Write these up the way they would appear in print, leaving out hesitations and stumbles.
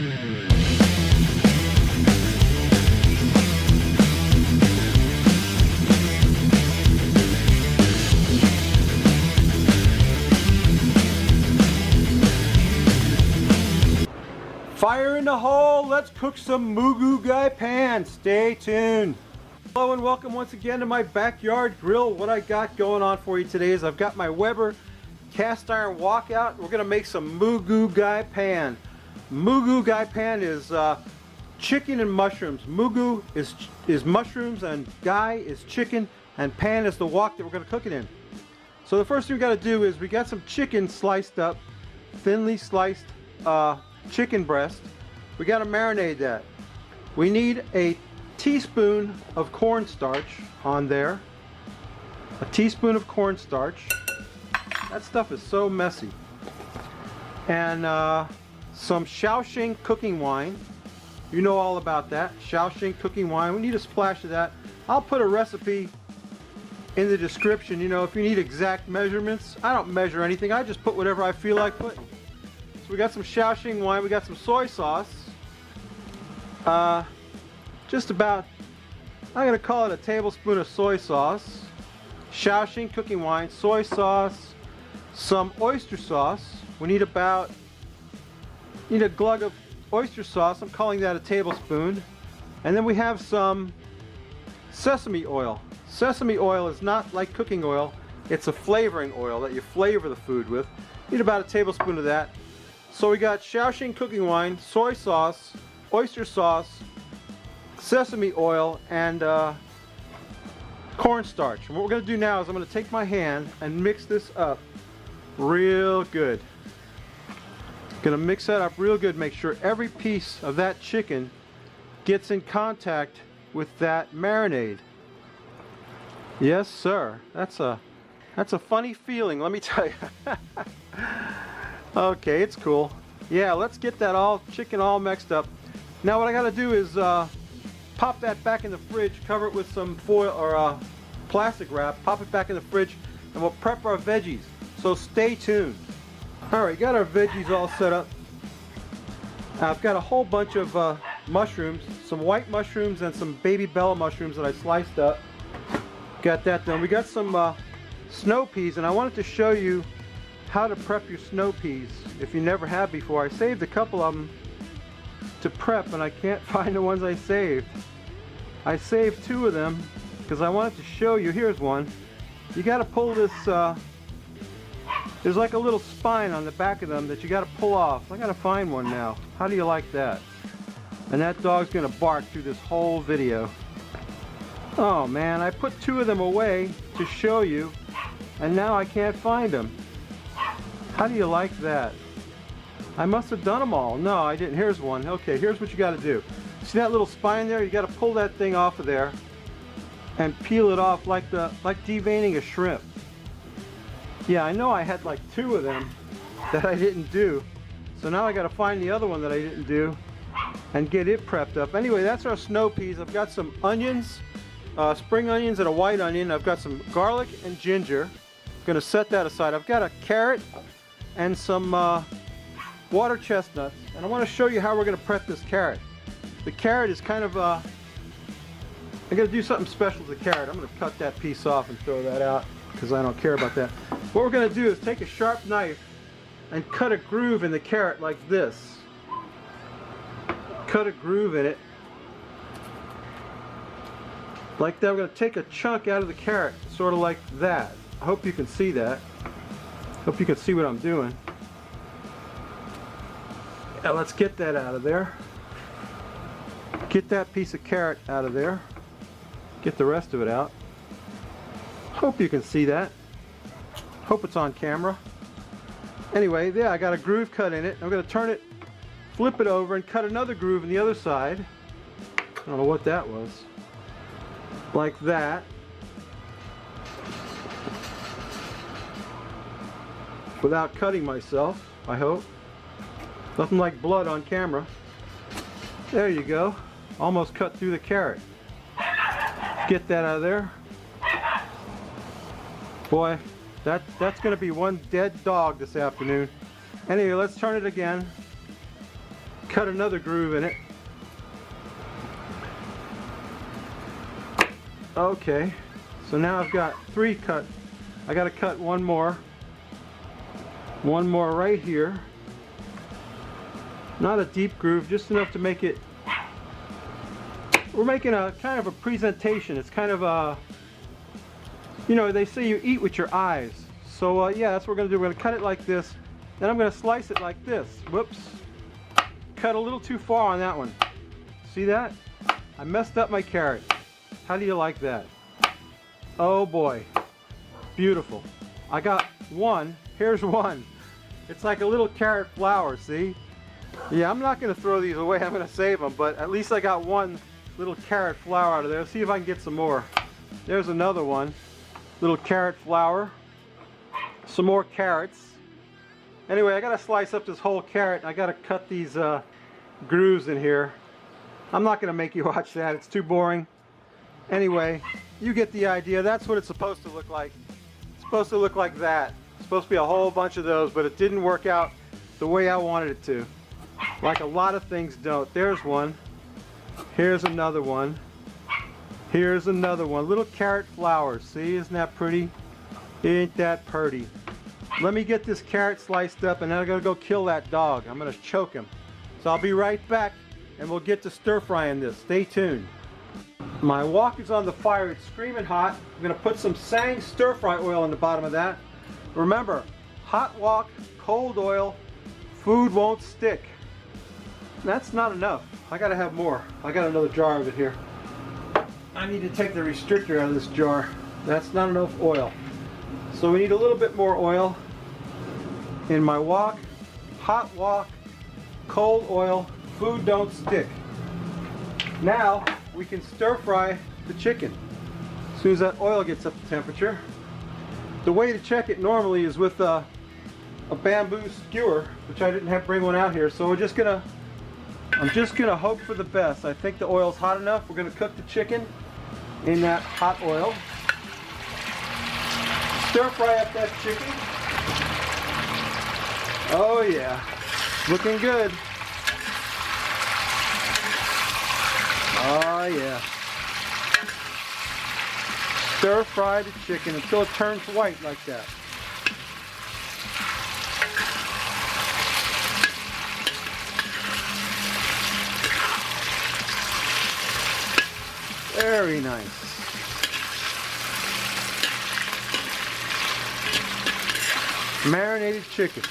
Fire in the hole, let's cook some Moo Goo Gai Pan. Stay tuned. Hello and welcome once again to my backyard grill. What I got going on for you today is I've got my Weber cast iron walkout. We're gonna make some Moo Goo Gai Pan. Moo Goo Gai Pan is chicken and mushrooms. Moo Goo is mushrooms and Gai is chicken and Pan is the wok that we're gonna cook it in. So the first thing we gotta do is we got some chicken sliced up, thinly sliced chicken breast. We got to marinate that. We need a teaspoon of cornstarch on there. A teaspoon of cornstarch. That stuff is so messy. And some Shao Sing cooking wine. You know all about that. Shao Sing cooking wine. We need a splash of that. I'll put a recipe in the description. You know, if you need exact measurements, I don't measure anything. I just put whatever I feel like putting. We got some Shao Sing wine, we got some soy sauce, just about, I'm going to call it a tablespoon of soy sauce, Shao Sing cooking wine, soy sauce, some oyster sauce. We need a glug of oyster sauce, I'm calling that a tablespoon, and then we have some sesame oil. Sesame oil is not like cooking oil, it's a flavoring oil that you flavor the food with. Need about a tablespoon of that. So we got Shao Sing cooking wine, soy sauce, oyster sauce, sesame oil, and cornstarch. And what we're going to do now is I'm going to take my hand and mix this up real good. Going to mix that up real good, make sure every piece of that chicken gets in contact with that marinade. Yes, sir. That's a funny feeling, let me tell you. Okay, it's cool. Yeah, let's get that chicken all mixed up. Now what I gotta do is pop that back in the fridge, cover it with some foil or plastic wrap, pop it back in the fridge, and we'll prep our veggies. So stay tuned. Alright, got our veggies all set up. I've got a whole bunch of mushrooms, some white mushrooms and some baby bella mushrooms that I sliced up. Got that done. We got some snow peas, and I wanted to show you how to prep your snow peas if you never have before. I saved a couple of them to prep and I can't find the ones I saved. I saved two of them because I wanted to show you. Here's one. You got to pull this, there's like a little spine on the back of them that you got to pull off. I got to find one now. How do you like that? And that dog's gonna bark through this whole video. Oh man, I put two of them away to show you and now I can't find them. How do you like that? I must have done them all. No, I didn't. Here's one. Okay, here's what you got to do. See that little spine there? You got to pull that thing off of there and peel it off like deveining a shrimp. Yeah, I know I had like two of them that I didn't do. So now I got to find the other one that I didn't do and get it prepped up. Anyway, that's our snow peas. I've got some onions, spring onions and a white onion. I've got some garlic and ginger. I'm going to set that aside. I've got a carrot and some water chestnuts, and I want to show you how we're going to prep this carrot. The carrot is kind of I'm going to do something special to the carrot. I'm going to cut that piece off and throw that out because I don't care about that. What we're going to do is take a sharp knife and cut a groove in the carrot like this. Cut a groove in it like that. We're going to take a chunk out of the carrot, sort of like that. I hope you can see that. Hope you can see what I'm doing. Now let's get that out of there. Get that piece of carrot out of there. Get the rest of it out. Hope you can see that. Hope it's on camera. Anyway, yeah, I got a groove cut in it. I'm going to turn it, flip it over, and cut another groove on the other side. I don't know what that was. Like that. Without cutting myself, I hope. Nothing like blood on camera. There you go. Almost cut through the carrot. Get that out of there. Boy, that's going to be one dead dog this afternoon. Anyway, let's turn it again. cut another groove in it. Okay, so now I've got 3 cut. I got to cut one more right here. Not a deep groove, just enough to make it. We're making a kind of a presentation. It's kind of a, you know, they say you eat with your eyes. So yeah, that's what we're gonna do. We're gonna cut it like this. Then I'm gonna slice it like this. Whoops. Cut a little too far on that one. See that? I messed up my carrot. How do you like that? Oh boy. Beautiful. I got one. Here's one. It's like a little carrot flower, see? Yeah, I'm not gonna throw these away. I'm gonna save them, but at least I got one little carrot flower out of there. Let's see if I can get some more. There's another one. Little carrot flower. Some more carrots. Anyway, I gotta slice up this whole carrot. I gotta cut these grooves in here. I'm not gonna make you watch that. It's too boring. Anyway, you get the idea. That's what it's supposed to look like. It's supposed to look like that. It's supposed to be a whole bunch of those, but it didn't work out the way I wanted it to. Like a lot of things don't. There's one. Here's another one. Here's another one. Little carrot flowers. See, isn't that pretty? Ain't that pretty? Let me get this carrot sliced up and then I'm gonna go kill that dog. I'm gonna choke him. So I'll be right back and we'll get to stir frying this. Stay tuned. My wok is on the fire. It's screaming hot. I'm gonna put some Sang stir fry oil in the bottom of that. Remember, hot wok, cold oil, food won't stick. That's not enough. I gotta have more. I got another jar of it here. I need to take the restrictor out of this jar. That's not enough oil. So we need a little bit more oil in my wok. Hot wok, cold oil, food don't stick. Now we can stir fry the chicken. As soon as that oil gets up to temperature. The way to check it normally is with a bamboo skewer, which I didn't bring one out here. So I'm just gonna hope for the best. I think the oil's hot enough. We're gonna cook the chicken in that hot oil. Stir fry up that chicken. Oh yeah, looking good. Oh yeah. Stir fry the chicken until it turns white like that. Very nice. Marinated chicken.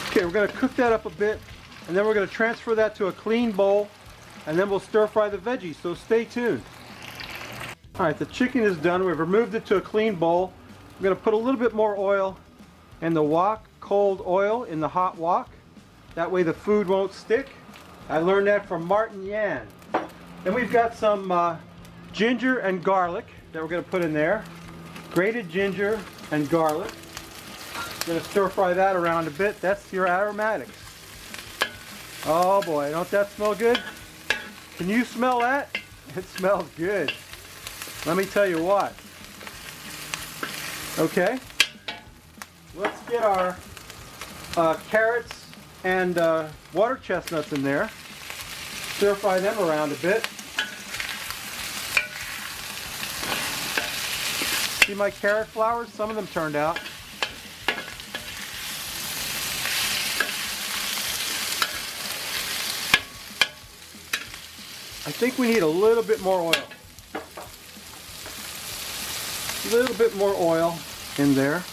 Okay, we're going to cook that up a bit and then we're going to transfer that to a clean bowl and then we'll stir fry the veggies, so stay tuned. Alright, the chicken is done. We've removed it to a clean bowl. We're going to put a little bit more oil in the wok, cold oil in the hot wok. That way the food won't stick. I learned that from Martin Yan. Then we've got some ginger and garlic that we're going to put in there. Grated ginger and garlic. Going to stir fry that around a bit. That's your aromatics. Oh boy, don't that smell good? Can you smell that? It smells good. Let me tell you what. Okay, let's get our carrots and water chestnuts in there. Stir fry them around a bit. See my carrot flowers? Some of them turned out. I think we need a little bit more oil. A little bit more oil in there.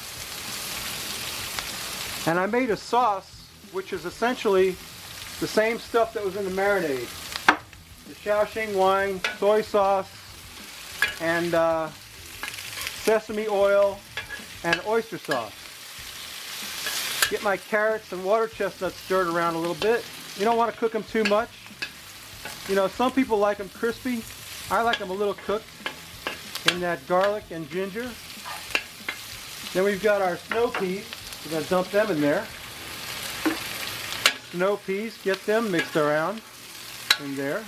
And I made a sauce, which is essentially the same stuff that was in the marinade. The Shao Sing Wine, soy sauce, and sesame oil, and oyster sauce. Get my carrots and water chestnuts stirred around a little bit. You don't want to cook them too much. You know, some people like them crispy. I like them a little cooked in that garlic and ginger. Then we've got our snow peas. We're going to dump them in there. Snow peas, get them mixed around in there.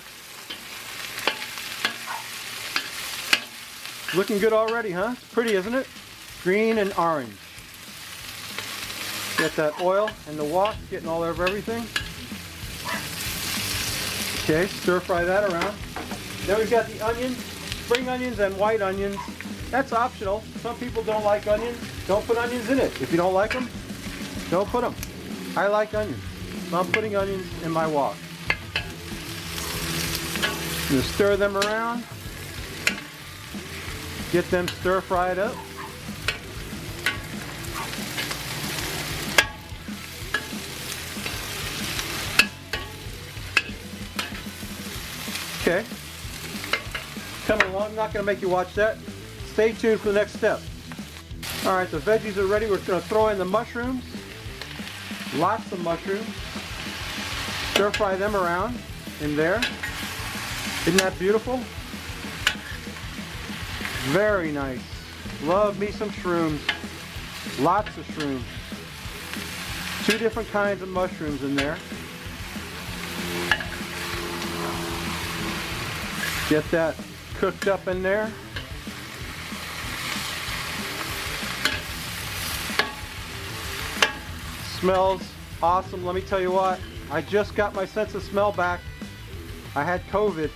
Looking good already, huh? It's pretty, isn't it? green and orange. Get that oil and the wok getting all over everything. Okay, stir fry that around. Then we've got the onions, spring onions and white onions. That's optional. Some people don't like onions. Don't put onions in it. If you don't like them, don't put them. I like onions, so I'm putting onions in my wok. I'm going to stir them around. Get them stir fried up. Okay. Coming along, I'm not going to make you watch that. Stay tuned for the next step. Alright, the veggies are ready. We're going to throw in the mushrooms. Lots of mushrooms. Stir fry them around in there. Isn't that beautiful? Very nice. Love me some shrooms. Lots of shrooms. 2 different kinds of mushrooms in there. Get that cooked up in there. Smells awesome. Let me tell you what, I just got my sense of smell back. I had COVID.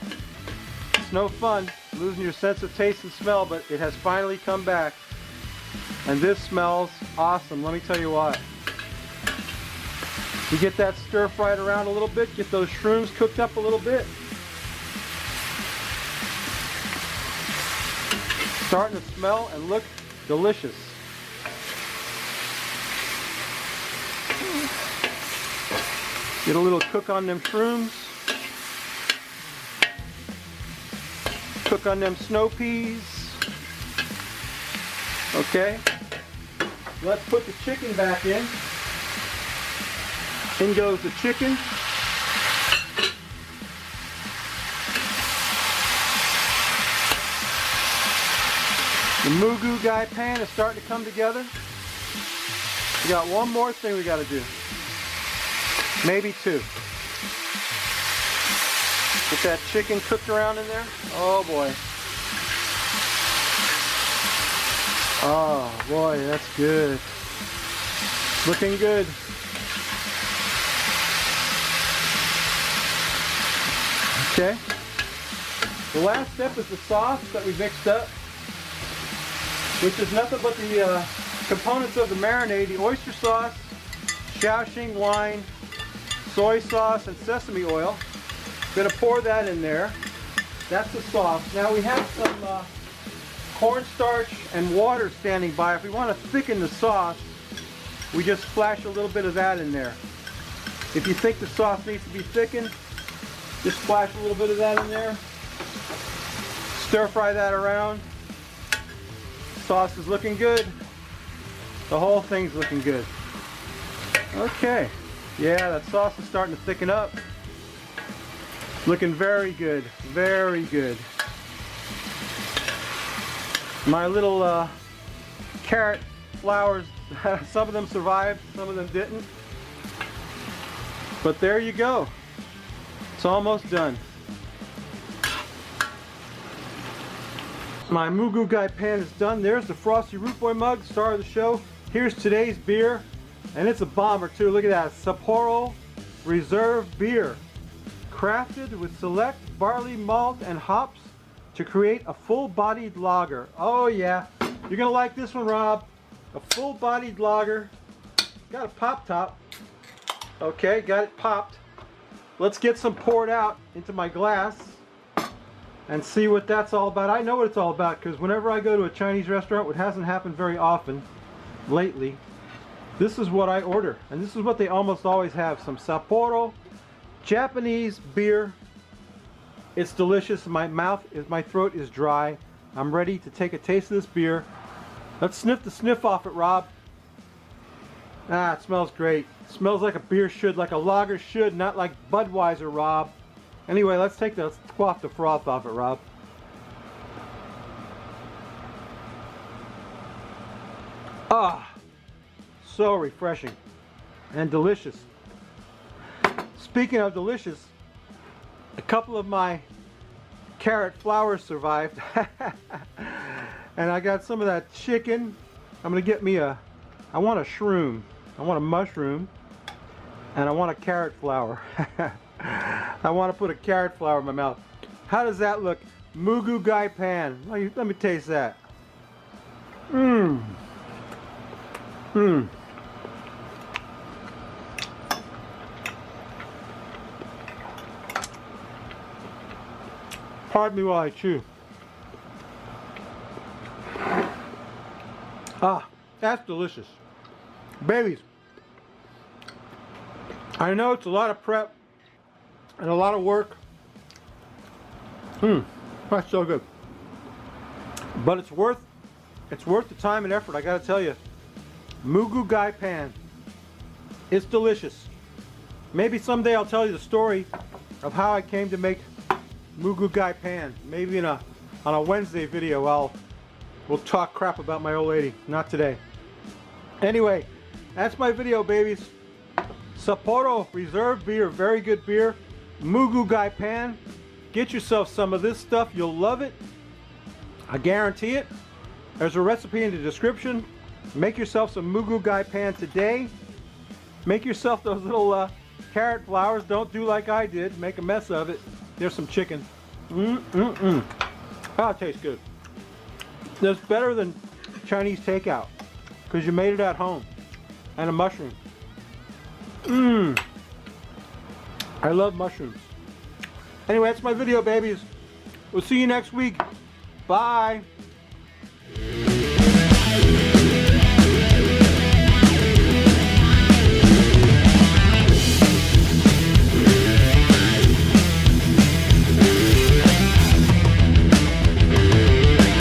It's no fun losing your sense of taste and smell, but it has finally come back. And this smells awesome. Let me tell you what. You get that stir fried around a little bit, get those shrooms cooked up a little bit. Starting to smell and look delicious. Get a little cook on them shrooms. Cook on them snow peas. Okay. Let's put the chicken back in. In goes the chicken. The Moo Goo Gai Pan is starting to come together. We got one more thing we got to do. Maybe 2. Get that chicken cooked around in there. Oh boy. Oh boy, that's good. Looking good. Okay. The last step is the sauce that we mixed up, which is nothing but the components of the marinade: the oyster sauce, Shao Sing Wine, soy sauce, and sesame oil. Gonna pour that in there. That's the sauce. Now we have some cornstarch and water standing by. If we want to thicken the sauce, we just splash a little bit of that in there. If you think the sauce needs to be thickened, just splash a little bit of that in there. Stir fry that around. Sauce is looking good. The whole thing's looking good. Okay. Yeah, that sauce is starting to thicken up. Looking very good. Very good. My little carrot flowers, some of them survived, some of them didn't. But there you go. It's almost done. My Moo Goo Gai Pan is done. There's the Frosty Root Boy mug, star of the show. Here's today's beer, and it's a bomber too. Look at that, Sapporo Reserve Beer. Crafted with select barley malt and hops to create a full-bodied lager. Oh yeah, you're gonna like this one, Rob. A full-bodied lager. Got a pop top. Okay, got it popped. Let's get some poured out into my glass and see what that's all about. I know what it's all about because whenever I go to a Chinese restaurant, which hasn't happened very often lately, this is what I order. And this is what they almost always have. Some Sapporo Japanese beer. It's delicious. My throat is dry. I'm ready to take a taste of this beer. Let's sniff the sniff off it, Rob. Ah, it smells great. It smells like a beer should, like a lager should, not like Budweiser, Rob. Anyway, let's quaff the froth off it, Rob. Ah, so refreshing and delicious. Speaking of delicious, a couple of my carrot flowers survived. And I got some of that chicken I'm gonna get me I want a shroom. I want a mushroom. And I want a carrot flower. I want to put a carrot flower in my mouth. How does that look? Moo Goo Gai Pan. Let me taste that. Mmm. Mmm. Pardon me while I chew. Ah, that's delicious. Babies, I know it's a lot of prep and a lot of work. That's so good. But it's worth the time and effort, I gotta tell you. Moo Goo Gai Pan. It's delicious. Maybe someday I'll tell you the story of how I came to make Moo Goo Gai Pan. Maybe on a Wednesday video we'll talk crap about my old lady. Not today. Anyway, that's my video, babies. Sapporo Reserve beer, very good beer. Moo Goo Gai Pan. Get yourself some of this stuff. You'll love it. I guarantee it. There's a recipe in the description. Make yourself some Moo Goo Gai Pan today. Make yourself those little carrot flowers. Don't do like I did. Make a mess of it. There's some chicken. Oh, it tastes good. That's better than Chinese takeout because you made it at home. And a mushroom. I love mushrooms. Anyway, that's my video, babies. We'll see you next week. Bye.